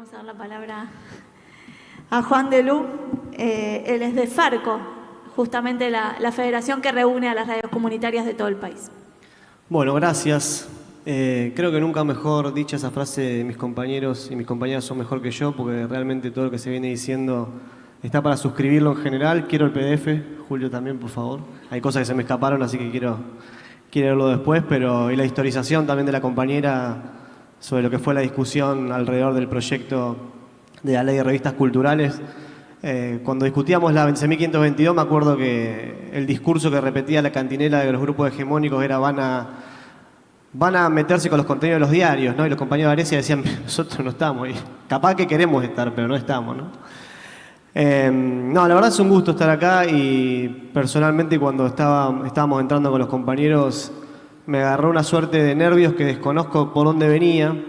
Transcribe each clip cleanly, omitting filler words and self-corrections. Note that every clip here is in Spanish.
vamos a dar la palabra a Juan de Lu. Él es de Farco, justamente la federación que reúne a las radios comunitarias de todo el país. Bueno, gracias. Creo que nunca mejor dicha esa frase de mis compañeros y mis compañeras son mejor que yo, porque realmente todo lo que se viene diciendo está para suscribirlo en general. Quiero el PDF, Julio también, por favor. Hay cosas que se me escaparon, así que quiero verlo después, pero y la historización también de la compañera sobre lo que fue la discusión alrededor del proyecto de la ley de revistas culturales. Cuando discutíamos la 11.522, me acuerdo que el discurso que repetía la cantinela de los grupos hegemónicos era van a meterse con los contenidos de los diarios, ¿no? Y los compañeros de Arecia decían, nosotros no estamos, y capaz que queremos estar, pero no estamos, ¿no? No, la verdad es un gusto estar acá y personalmente cuando estábamos entrando con los compañeros me agarró una suerte de nervios que desconozco por dónde venía,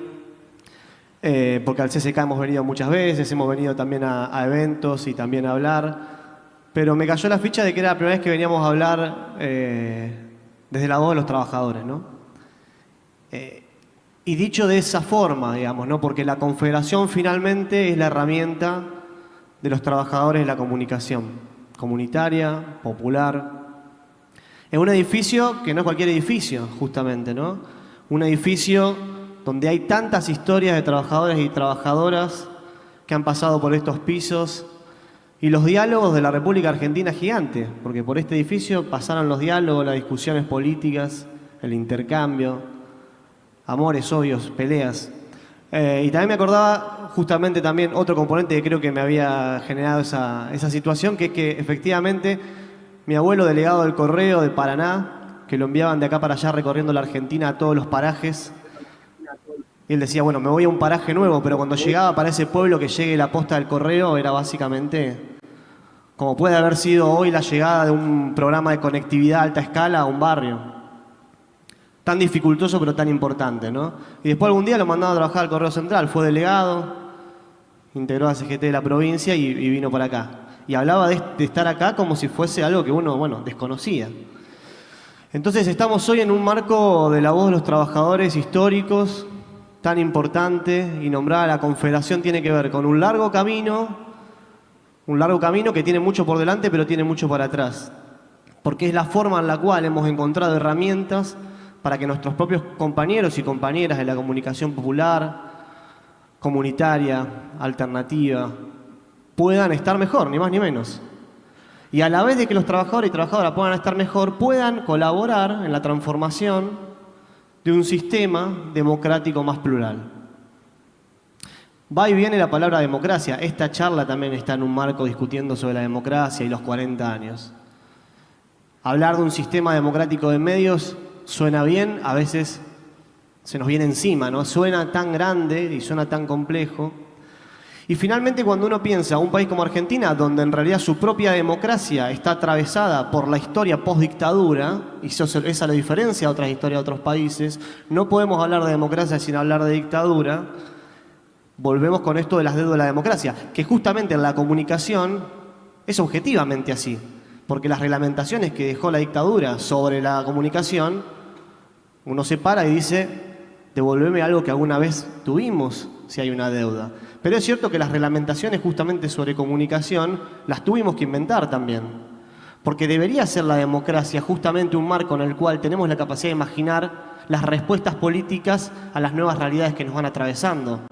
porque al CCK hemos venido muchas veces, hemos venido también a eventos y también a hablar, pero me cayó la ficha de que era la primera vez que veníamos a hablar desde la voz de los trabajadores, ¿no? Y dicho de esa forma, digamos, ¿no? Porque la confederación finalmente es la herramienta de los trabajadores de la comunicación, comunitaria, popular. En un edificio que no es cualquier edificio, justamente, ¿no? Un edificio donde hay tantas historias de trabajadores y trabajadoras que han pasado por estos pisos y los diálogos de la República Argentina es gigante, porque por este edificio pasaron los diálogos, las discusiones políticas, el intercambio, amores, odios, peleas. Y también me acordaba justamente también otro componente que creo que me había generado esa situación, que es que efectivamente mi abuelo, delegado del Correo de Paraná, que lo enviaban de acá para allá recorriendo la Argentina a todos los parajes, y él decía, bueno, me voy a un paraje nuevo, pero cuando llegaba para ese pueblo que llegue la posta del Correo era básicamente como puede haber sido hoy la llegada de un programa de conectividad a alta escala a un barrio. Tan dificultoso pero tan importante, ¿no? Y después algún día lo mandaron a trabajar al Correo Central, fue delegado, integró a CGT de la provincia y vino por acá. Y hablaba de estar acá como si fuese algo que uno, bueno, desconocía. Entonces estamos hoy en un marco de la voz de los trabajadores históricos, tan importante, y nombrada la Confederación tiene que ver con un largo camino que tiene mucho por delante pero tiene mucho para atrás. Porque es la forma en la cual hemos encontrado herramientas para que nuestros propios compañeros y compañeras de la comunicación popular, comunitaria, alternativa, puedan estar mejor, ni más ni menos. Y a la vez de que los trabajadores y trabajadoras puedan estar mejor, puedan colaborar en la transformación de un sistema democrático más plural. Va y viene la palabra democracia. Esta charla también está en un marco discutiendo sobre la democracia y los 40 años. Hablar de un sistema democrático de medios suena bien, a veces se nos viene encima, ¿no? Suena tan grande y suena tan complejo. Y finalmente cuando uno piensa un país como Argentina, donde en realidad su propia democracia está atravesada por la historia post-dictadura, y esa es la diferencia de otras historias de otros países, no podemos hablar de democracia sin hablar de dictadura, volvemos con esto de las deudas de la democracia, que justamente en la comunicación es objetivamente así, porque las reglamentaciones que dejó la dictadura sobre la comunicación, uno se para y dice, devolveme algo que alguna vez tuvimos si hay una deuda. Pero es cierto que las reglamentaciones justamente sobre comunicación las tuvimos que inventar también. Porque debería ser la democracia justamente un marco en el cual tenemos la capacidad de imaginar las respuestas políticas a las nuevas realidades que nos van atravesando.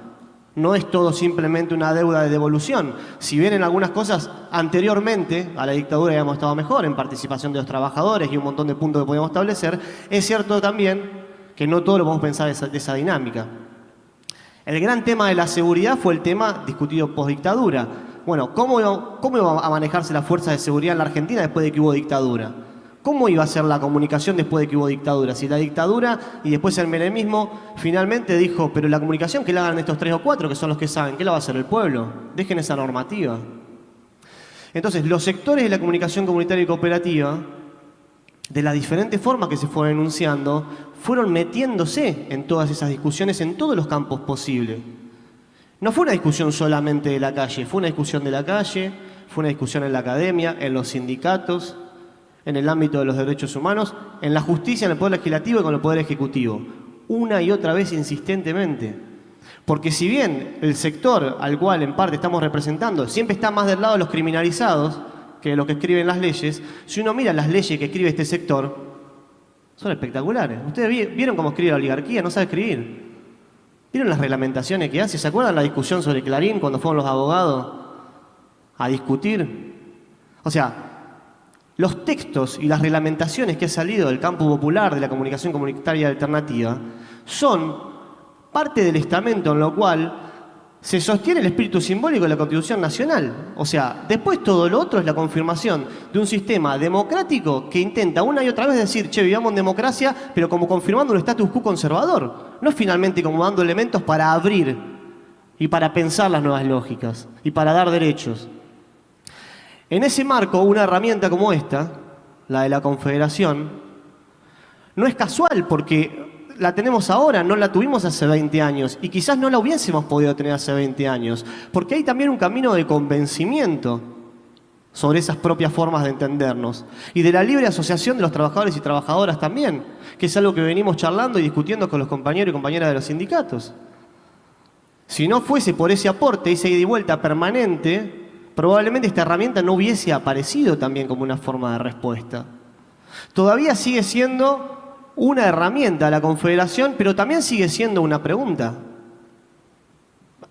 No es todo simplemente una deuda de devolución. Si bien en algunas cosas anteriormente a la dictadura habíamos estado mejor, en participación de los trabajadores y un montón de puntos que podíamos establecer, es cierto también que no todo lo podemos pensar de esa dinámica. El gran tema de la seguridad fue el tema discutido post-dictadura. Bueno, ¿cómo iba a manejarse las fuerzas de seguridad en la Argentina después de que hubo dictadura? ¿Cómo iba a ser la comunicación después de que hubo dictadura? Si la dictadura y después el menemismo finalmente dijo, pero la comunicación que la hagan estos 3 o 4, que son los que saben, ¿qué la va a hacer el pueblo? Dejen esa normativa. Entonces, los sectores de la comunicación comunitaria y cooperativa, de las diferentes formas que se fueron enunciando, fueron metiéndose en todas esas discusiones en todos los campos posibles. No fue una discusión solamente de la calle, fue una discusión de la calle, fue una discusión en la academia, en los sindicatos, en el ámbito de los derechos humanos, en la justicia, en el Poder Legislativo y con el Poder Ejecutivo. Una y otra vez insistentemente. Porque si bien el sector al cual en parte estamos representando siempre está más del lado de los criminalizados que de los que escriben las leyes, si uno mira las leyes que escribe este sector, son espectaculares. Ustedes vieron cómo escribe la oligarquía, no sabe escribir. ¿Vieron las reglamentaciones que hace? ¿Se acuerdan la discusión sobre Clarín cuando fueron los abogados a discutir? O sea, los textos y las reglamentaciones que han salido del campo popular de la comunicación comunitaria alternativa son parte del estamento en lo cual se sostiene el espíritu simbólico de la Constitución Nacional. O sea, después todo lo otro es la confirmación de un sistema democrático que intenta una y otra vez decir, che, vivamos en democracia, pero como confirmando un status quo conservador. No finalmente como dando elementos para abrir y para pensar las nuevas lógicas y para dar derechos. En ese marco, una herramienta como esta, la de la Confederación, no es casual porque la tenemos ahora, no la tuvimos hace 20 años y quizás no la hubiésemos podido tener hace 20 años, porque hay también un camino de convencimiento sobre esas propias formas de entendernos y de la libre asociación de los trabajadores y trabajadoras también, que es algo que venimos charlando y discutiendo con los compañeros y compañeras de los sindicatos. Si no fuese por ese aporte, esa ida y vuelta permanente, probablemente esta herramienta no hubiese aparecido también como una forma de respuesta. Todavía sigue siendo una herramienta la Confederación, pero también sigue siendo una pregunta.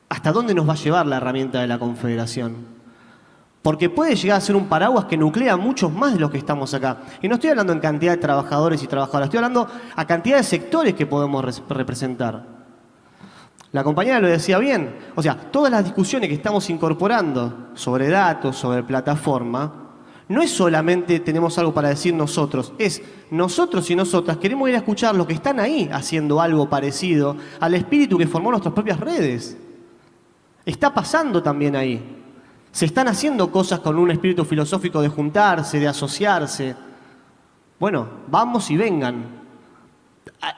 ¿Hasta dónde nos va a llevar la herramienta de la Confederación? Porque puede llegar a ser un paraguas que nuclea muchos más de los que estamos acá. Y no estoy hablando en cantidad de trabajadores y trabajadoras, estoy hablando a cantidad de sectores que podemos representar. La compañera lo decía bien, o sea, todas las discusiones que estamos incorporando sobre datos, sobre plataforma, no es solamente tenemos algo para decir nosotros, es nosotros y nosotras queremos ir a escuchar los que están ahí haciendo algo parecido al espíritu que formó nuestras propias redes. Está pasando también ahí. Se están haciendo cosas con un espíritu filosófico de juntarse, de asociarse. Bueno, vamos y vengan.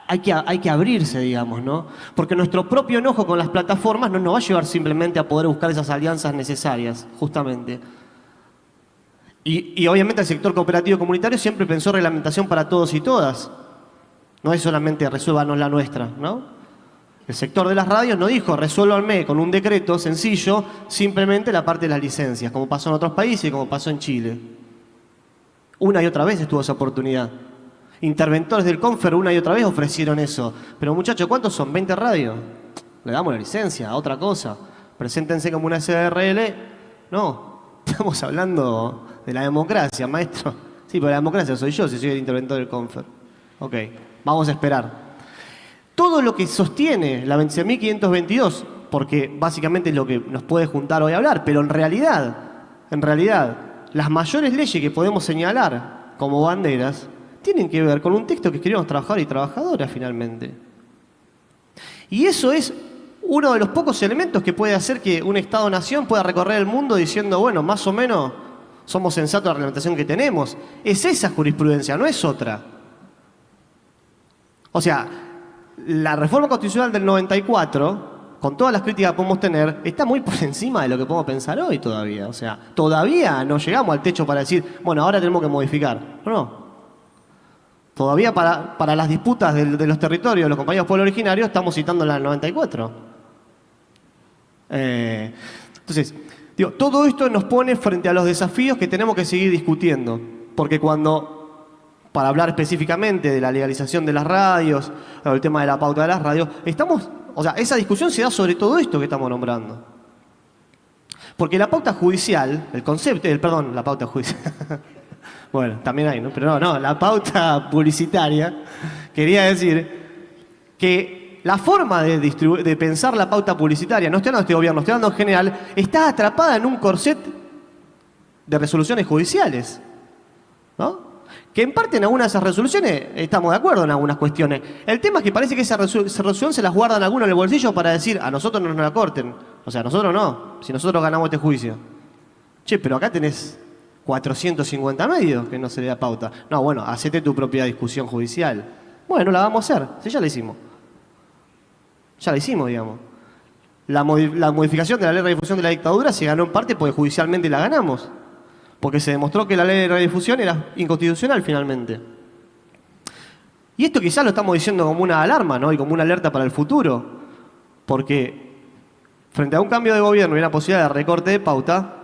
Hay que abrirse, digamos, ¿no? Porque nuestro propio enojo con las plataformas no nos va a llevar simplemente a poder buscar esas alianzas necesarias, justamente. Y obviamente el sector cooperativo comunitario siempre pensó reglamentación para todos y todas. No es solamente resuélvanos la nuestra, ¿no? El sector de las radios no dijo resuélvanme con un decreto sencillo simplemente la parte de las licencias, como pasó en otros países y como pasó en Chile. Una y otra vez estuvo esa oportunidad. Interventores del Confer una y otra vez ofrecieron eso. Pero muchachos, ¿cuántos son? ¿20 radios? Le damos la licencia, a otra cosa. Preséntense como una SRL. No, estamos hablando de la democracia, maestro. Sí, pero la democracia soy yo si soy el interventor del Confer. Ok, vamos a esperar. Todo lo que sostiene la 26.522, porque básicamente es lo que nos puede juntar hoy a hablar, pero en realidad, las mayores leyes que podemos señalar como banderas tienen que ver con un texto que escribieron trabajadores y trabajadoras finalmente. Y eso es uno de los pocos elementos que puede hacer que un Estado-nación pueda recorrer el mundo diciendo, bueno, más o menos somos sensatos de la reglamentación que tenemos. Es esa jurisprudencia, no es otra. O sea, la reforma constitucional del 94, con todas las críticas que podemos tener, está muy por encima de lo que podemos pensar hoy todavía. O sea, todavía no llegamos al techo para decir, bueno, ahora tenemos que modificar. No. Todavía para las disputas de los territorios de los compañeros pueblos originarios estamos citando la del 94. Entonces, digo, todo esto nos pone frente a los desafíos que tenemos que seguir discutiendo. Porque para hablar específicamente de la legalización de las radios, o el tema de la pauta de las radios, esa discusión se da sobre todo esto que estamos nombrando. Porque la pauta judicial, la pauta judicial... Bueno, también hay, ¿no? Pero no, la pauta publicitaria, quería decir que la forma de pensar la pauta publicitaria, no estoy hablando de este gobierno, estoy hablando en general, está atrapada en un corset de resoluciones judiciales, ¿no? Que en parte en algunas de esas resoluciones estamos de acuerdo en algunas cuestiones. El tema es que parece que esa resolución se las guardan algunos en el bolsillo para decir, a nosotros no nos la corten. O sea, a nosotros no, si nosotros ganamos este juicio. Che, pero acá tenés 450 medios que no se le da pauta. No, bueno, hacete tu propia discusión judicial. Bueno, la vamos a hacer. Sí, ya la hicimos. Ya la hicimos, digamos. La modificación de la ley de radiodifusión de la dictadura se ganó en parte porque judicialmente la ganamos. Porque se demostró que la ley de radiodifusión era inconstitucional finalmente. Y esto quizás lo estamos diciendo como una alarma, ¿no? Y como una alerta para el futuro. Porque frente a un cambio de gobierno y una posibilidad de recorte de pauta,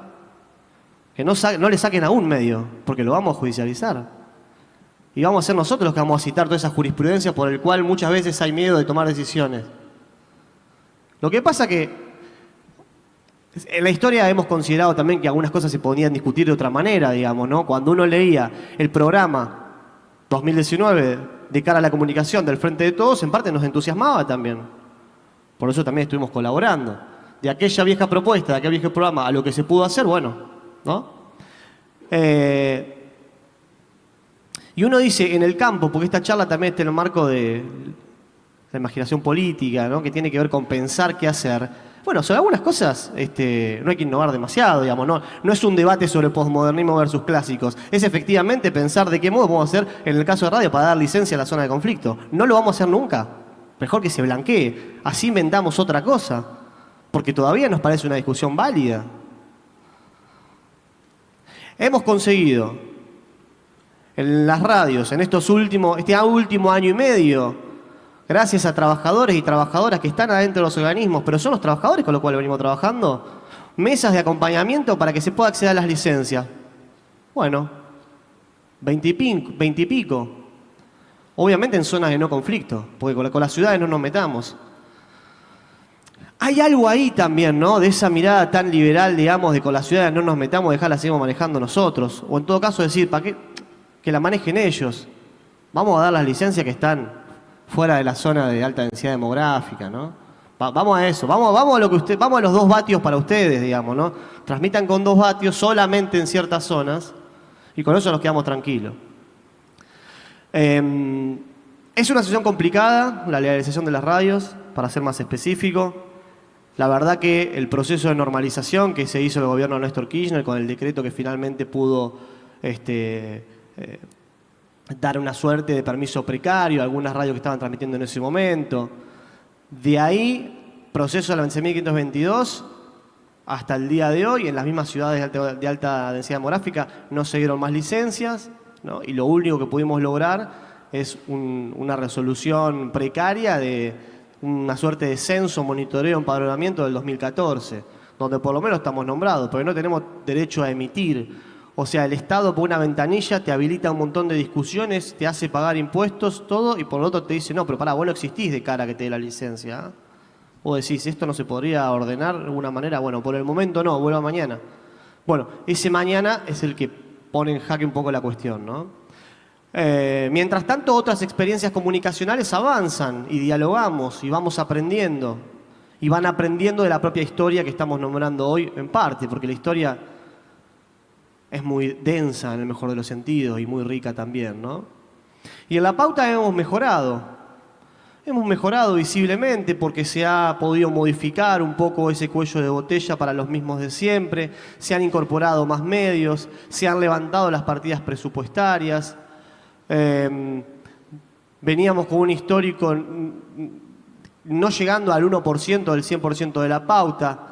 que no le saquen a un medio, porque lo vamos a judicializar. Y vamos a ser nosotros los que vamos a citar toda esa jurisprudencia por el cual muchas veces hay miedo de tomar decisiones. Lo que pasa que en la historia hemos considerado también que algunas cosas se podían discutir de otra manera, digamos, ¿no? Cuando uno leía el programa 2019 de cara a la comunicación del Frente de Todos, en parte nos entusiasmaba también. Por eso también estuvimos colaborando. De aquella vieja propuesta, de aquel viejo programa, a lo que se pudo hacer, bueno, ¿no? Y uno dice, en el campo, porque esta charla también está en el marco de la imaginación política, ¿no? Que tiene que ver con pensar qué hacer. Bueno, sobre algunas cosas no hay que innovar demasiado, digamos, no es un debate sobre posmodernismo versus clásicos, es efectivamente pensar de qué modo podemos hacer, en el caso de radio, para dar licencia a la zona de conflicto. No lo vamos a hacer nunca, mejor que se blanquee, así inventamos otra cosa, porque todavía nos parece una discusión válida. Hemos conseguido en las radios, en este último año y medio, gracias a trabajadores y trabajadoras que están adentro de los organismos, pero son los trabajadores con los cuales venimos trabajando, mesas de acompañamiento para que se pueda acceder a las licencias. Bueno, 20 y pico. Obviamente en zonas de no conflicto, porque con las ciudades no nos metamos. Hay algo ahí también, ¿no? De esa mirada tan liberal, digamos, de con las ciudades no nos metamos, dejarlas seguimos manejando nosotros. O en todo caso decir, ¿para qué? Que la manejen ellos. Vamos a dar las licencias que están fuera de la zona de alta densidad demográfica, ¿no? Vamos a eso, vamos a los 2 vatios para ustedes, digamos, ¿no? Transmitan con 2 vatios solamente en ciertas zonas y con eso nos quedamos tranquilos. Es una situación complicada, la legalización de las radios, para ser más específico. La verdad que el proceso de normalización que se hizo en el gobierno de Néstor Kirchner con el decreto que finalmente pudo dar una suerte de permiso precario a algunas radios que estaban transmitiendo en ese momento. De ahí, proceso de la 11.522, hasta el día de hoy, en las mismas ciudades de alta densidad demográfica, no se dieron más licencias, ¿no? Y lo único que pudimos lograr es una resolución precaria de una suerte de censo, monitoreo, empadronamiento del 2014, donde por lo menos estamos nombrados, porque no tenemos derecho a emitir. O sea, el Estado por una ventanilla te habilita un montón de discusiones, te hace pagar impuestos, todo, y por lo otro te dice, no, pero pará, vos no existís de cara a que te dé la licencia. Vos decís, ¿esto no se podría ordenar de alguna manera? Bueno, por el momento no, vuelva mañana. Bueno, ese mañana es el que pone en jaque un poco la cuestión, ¿no? Mientras tanto, otras experiencias comunicacionales avanzan y dialogamos y vamos aprendiendo. Y van aprendiendo de la propia historia que estamos nombrando hoy en parte, porque la historia es muy densa en el mejor de los sentidos y muy rica también, ¿no? Y en la pauta hemos mejorado. Hemos mejorado visiblemente porque se ha podido modificar un poco ese cuello de botella para los mismos de siempre, se han incorporado más medios, se han levantado las partidas presupuestarias. Veníamos con un histórico no llegando al 1% del 100% de la pauta.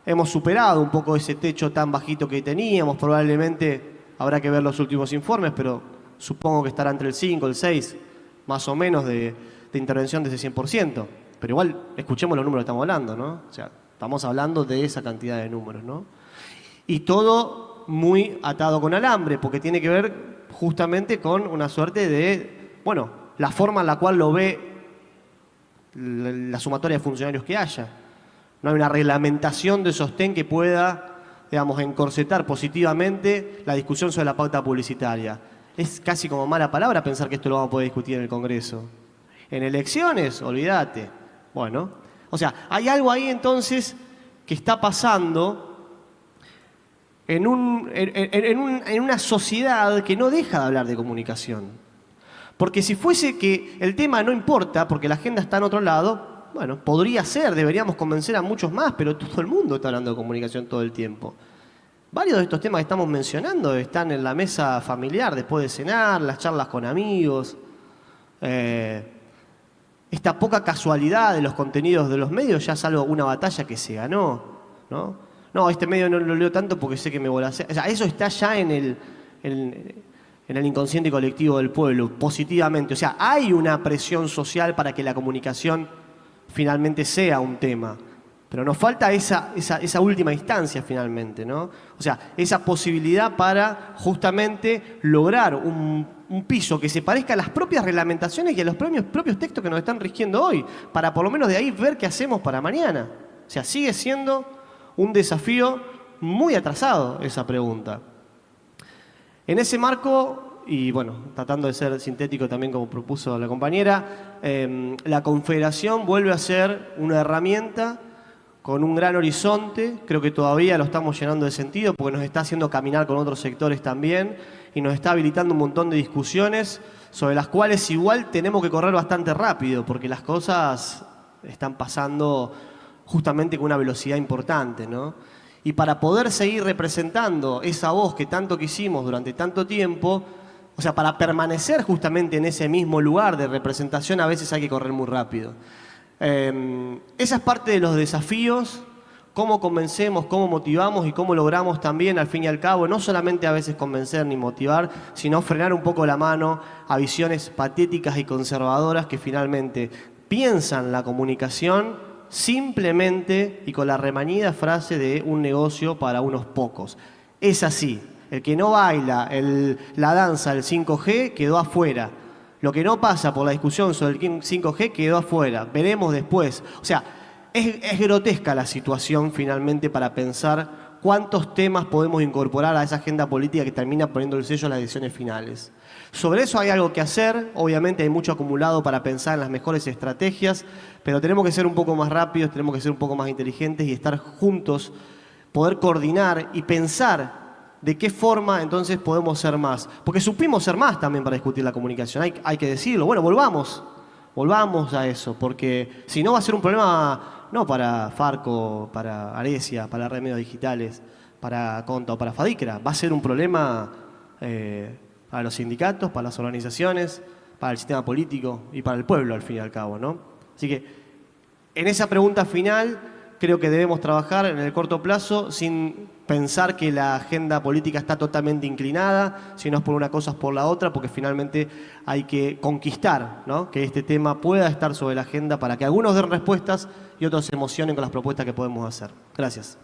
Hemos superado un poco ese techo tan bajito que teníamos. Probablemente habrá que ver los últimos informes, pero supongo que estará entre el 5, el 6, más o menos de intervención de ese 100%. Pero igual, escuchemos los números que estamos hablando, ¿no? O sea, estamos hablando de esa cantidad de números, ¿no? Y todo muy atado con alambre, porque tiene que ver justamente con una suerte de, bueno, la forma en la cual lo ve la sumatoria de funcionarios que haya. No hay una reglamentación de sostén que pueda, digamos, encorsetar positivamente la discusión sobre la pauta publicitaria. Es casi como mala palabra pensar que esto lo vamos a poder discutir en el Congreso. En elecciones, olvídate. Bueno, o sea, hay algo ahí entonces que está pasando en una sociedad que no deja de hablar de comunicación. Porque si fuese que el tema no importa, porque la agenda está en otro lado, bueno, podría ser, deberíamos convencer a muchos más, pero todo el mundo está hablando de comunicación todo el tiempo. Varios de estos temas que estamos mencionando están en la mesa familiar después de cenar, las charlas con amigos. Esta poca casualidad de los contenidos de los medios ya es algo, una batalla que se ganó, ¿no? No, este medio no lo leo tanto porque sé que me volasea. O sea, eso está ya en el inconsciente colectivo del pueblo, positivamente. O sea, hay una presión social para que la comunicación finalmente sea un tema. Pero nos falta esa última instancia finalmente, ¿no? O sea, esa posibilidad para justamente lograr un piso que se parezca a las propias reglamentaciones y a los propios textos que nos están rigiendo hoy, para por lo menos de ahí ver qué hacemos para mañana. O sea, sigue siendo un desafío muy atrasado esa pregunta. En ese marco, y bueno, tratando de ser sintético también como propuso la compañera, la Confederación vuelve a ser una herramienta con un gran horizonte. Creo que todavía lo estamos llenando de sentido porque nos está haciendo caminar con otros sectores también y nos está habilitando un montón de discusiones sobre las cuales igual tenemos que correr bastante rápido porque las cosas están pasando justamente con una velocidad importante, ¿no? Y para poder seguir representando esa voz que tanto quisimos durante tanto tiempo, o sea, para permanecer justamente en ese mismo lugar de representación, a veces hay que correr muy rápido. Esa es parte de los desafíos, cómo convencemos, cómo motivamos y cómo logramos también, al fin y al cabo, no solamente a veces convencer ni motivar, sino frenar un poco la mano a visiones patéticas y conservadoras que finalmente piensan la comunicación simplemente y con la remanida frase de un negocio para unos pocos. Es así. El que no baila la danza del 5G quedó afuera. Lo que no pasa por la discusión sobre el 5G quedó afuera. Veremos después. O sea, es grotesca la situación finalmente para pensar cuántos temas podemos incorporar a esa agenda política que termina poniendo el sello a las decisiones finales. Sobre eso hay algo que hacer. Obviamente hay mucho acumulado para pensar en las mejores estrategias, pero tenemos que ser un poco más rápidos, tenemos que ser un poco más inteligentes y estar juntos, poder coordinar y pensar de qué forma entonces podemos ser más. Porque supimos ser más también para discutir la comunicación, hay que decirlo. Bueno, volvamos a eso, porque si no va a ser un problema no para Farco, para Aresia, para Red Medios Digitales, para Conta o para Fadicra, va a ser un problema para los sindicatos, para las organizaciones, para el sistema político y para el pueblo al fin y al cabo, ¿no? Así que en esa pregunta final creo que debemos trabajar en el corto plazo sin pensar que la agenda política está totalmente inclinada, si no es por una cosa es por la otra, porque finalmente hay que conquistar, ¿no?, que este tema pueda estar sobre la agenda para que algunos den respuestas y otros se emocionen con las propuestas que podemos hacer. Gracias.